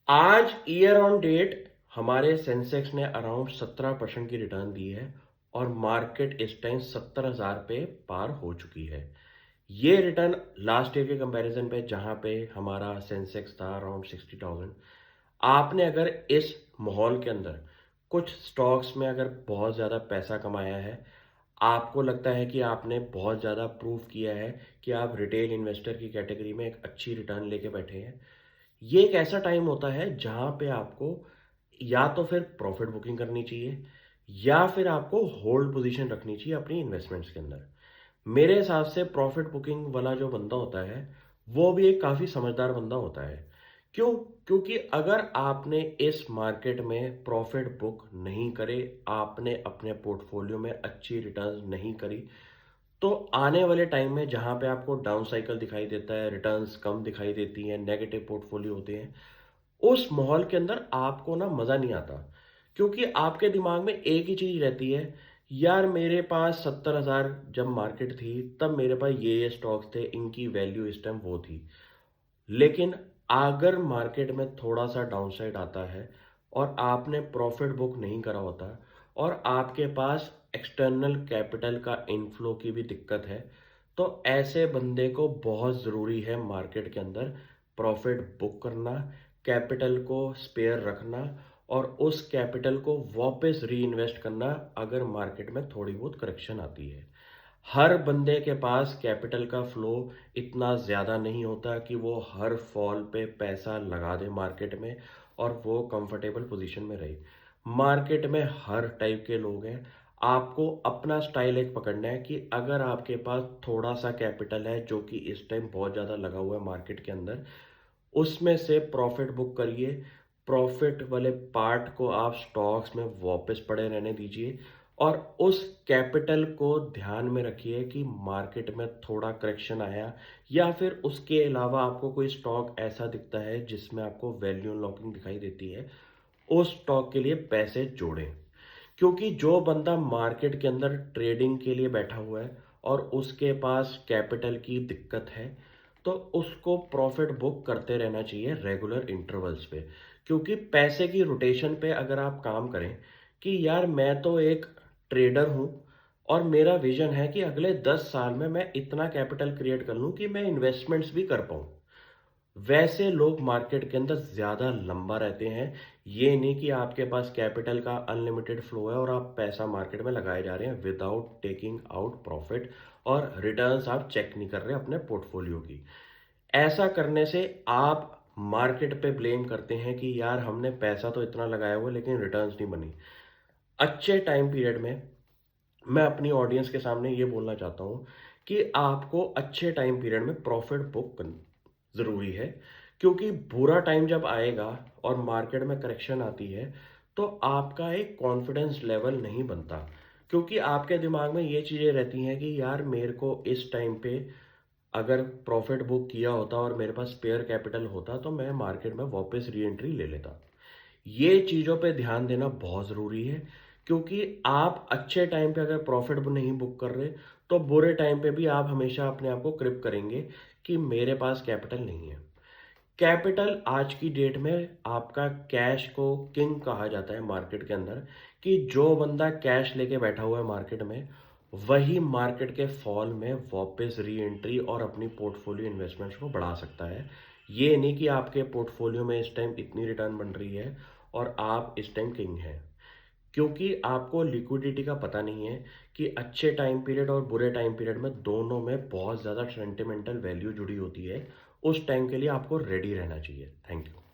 आज year on date हमारे Sensex ने अराउंड 17% की रिटर्न दी है और मार्केट इस टाइम 70,000 पे पार हो चुकी है। ये रिटर्न लास्ट ईयर के कंपैरिजन पे जहां पे हमारा सेंसेक्स था अराउंड 60,000। आपने अगर इस माहौल के अंदर कुछ स्टॉक्स में अगर बहुत ज़्यादा पैसा कमाया है, आपको लगता है कि आपने बहुत ज़्यादा प्रूव किया है कि आप रिटेल इन्वेस्टर की कैटेगरी में एक अच्छी रिटर्न लेके बैठे हैं। ये एक ऐसा टाइम होता है जहां पे आपको या तो फिर प्रॉफिट बुकिंग करनी चाहिए या फिर आपको होल्ड पोजीशन रखनी चाहिए अपनी इन्वेस्टमेंट्स के अंदर। मेरे हिसाब से प्रॉफिट बुकिंग वाला जो बंदा होता है वो भी एक काफ़ी समझदार बंदा होता है। क्यों? क्योंकि अगर आपने इस मार्केट में प्रॉफिट बुक नहीं करे, आपने अपने पोर्टफोलियो में अच्छी रिटर्न्स नहीं करी, तो आने वाले टाइम में जहां पे आपको डाउन साइकिल दिखाई देता है, रिटर्न्स कम दिखाई देती हैं, नेगेटिव पोर्टफोलियो होते हैं, उस माहौल के अंदर आपको ना मज़ा नहीं आता। क्योंकि आपके दिमाग में एक ही चीज़ रहती है, यार मेरे पास 70,000 जब मार्केट थी तब मेरे पास ये स्टॉक्स थे, इनकी वैल्यू इस टाइम वो थी। लेकिन अगर मार्केट में थोड़ा-सा डाउनसाइड आता है और आपने प्रॉफिट बुक नहीं करा होता और आपके पास एक्सटर्नल कैपिटल का इनफ्लो की भी दिक्कत है, तो ऐसे बंदे को बहुत ज़रूरी है मार्केट के अंदर प्रॉफिट बुक करना, कैपिटल को स्पेयर रखना और उस कैपिटल को वापस रीइन्वेस्ट करना अगर मार्केट में थोड़ी बहुत करेक्शन आती है। हर बंदे के पास कैपिटल का फ्लो इतना ज़्यादा नहीं होता कि वो हर फॉल पे पैसा लगा दे मार्केट में और वो कंफर्टेबल पोजीशन में रहे। मार्केट में हर टाइप के लोग हैं। आपको अपना स्टाइल एक पकड़ना है कि अगर आपके पास थोड़ा सा कैपिटल है जो कि इस टाइम बहुत ज़्यादा लगा हुआ है मार्केट के अंदर, उसमें से प्रॉफिट बुक करिए। प्रॉफिट वाले पार्ट को आप स्टॉक्स में वापस पड़े रहने दीजिए और उस कैपिटल को ध्यान में रखिए कि मार्केट में थोड़ा करेक्शन आया या फिर उसके अलावा आपको कोई स्टॉक ऐसा दिखता है जिसमें आपको वैल्यू अनलॉकिंग दिखाई देती है, उस स्टॉक के लिए पैसे जोड़ें। क्योंकि जो बंदा मार्केट के अंदर ट्रेडिंग के लिए बैठा हुआ है और उसके पास कैपिटल की दिक्कत है, तो उसको प्रॉफिट बुक करते रहना चाहिए रेगुलर इंटरवल्स पे। क्योंकि पैसे की रोटेशन पे अगर आप काम करें कि यार मैं तो एक ट्रेडर हूं और मेरा विजन है कि अगले 10 साल में मैं इतना कैपिटल क्रिएट कर लूं कि मैं इन्वेस्टमेंट्स भी कर पाऊं, वैसे लोग मार्केट के अंदर ज़्यादा लंबा रहते हैं। ये नहीं कि आपके पास कैपिटल का अनलिमिटेड फ्लो है और आप पैसा मार्केट में लगाए जा रहे हैं विदाउट टेकिंग आउट प्रॉफिट और रिटर्न्स आप चेक नहीं कर रहे अपने पोर्टफोलियो की। ऐसा करने से आप मार्केट पे ब्लेम करते हैं कि यार हमने पैसा तो इतना लगाया हुआ लेकिन रिटर्न्स नहीं बनी। अच्छे टाइम पीरियड में मैं अपनी ऑडियंस के सामने ये बोलना चाहता हूँ कि आपको अच्छे टाइम पीरियड में प्रॉफिट बुक करना ज़रूरी है। क्योंकि बुरा टाइम जब आएगा और मार्केट में करेक्शन आती है, तो आपका एक कॉन्फिडेंस लेवल नहीं बनता। क्योंकि आपके दिमाग में ये चीज़ें रहती हैं कि यार मेरे को इस टाइम पे अगर प्रॉफिट बुक किया होता और मेरे पास स्पेयर कैपिटल होता तो मैं मार्केट में वापस री एंट्री ले लेता। ये चीज़ों पे ध्यान देना बहुत ज़रूरी है। क्योंकि आप अच्छे टाइम पे अगर प्रॉफिट नहीं बुक कर रहे, तो बुरे टाइम पे भी आप हमेशा अपने आप को क्रिप करेंगे कि मेरे पास कैपिटल नहीं है। कैपिटल आज की डेट में आपका कैश को किंग कहा जाता है मार्केट के अंदर। कि जो बंदा कैश लेके बैठा हुआ है मार्केट में, वही मार्केट के फॉल में वापस री एंट्री और अपनी पोर्टफोलियो इन्वेस्टमेंट्स को बढ़ा सकता है। ये नहीं कि आपके पोर्टफोलियो में इस टाइम इतनी रिटर्न बन रही है और आप इस टाइम किंग हैं। क्योंकि आपको लिक्विडिटी का पता नहीं है कि अच्छे टाइम पीरियड और बुरे टाइम पीरियड में दोनों में बहुत ज़्यादा सेंटिमेंटल वैल्यू जुड़ी होती है। उस टाइम के लिए आपको रेडी रहना चाहिए। Thank you.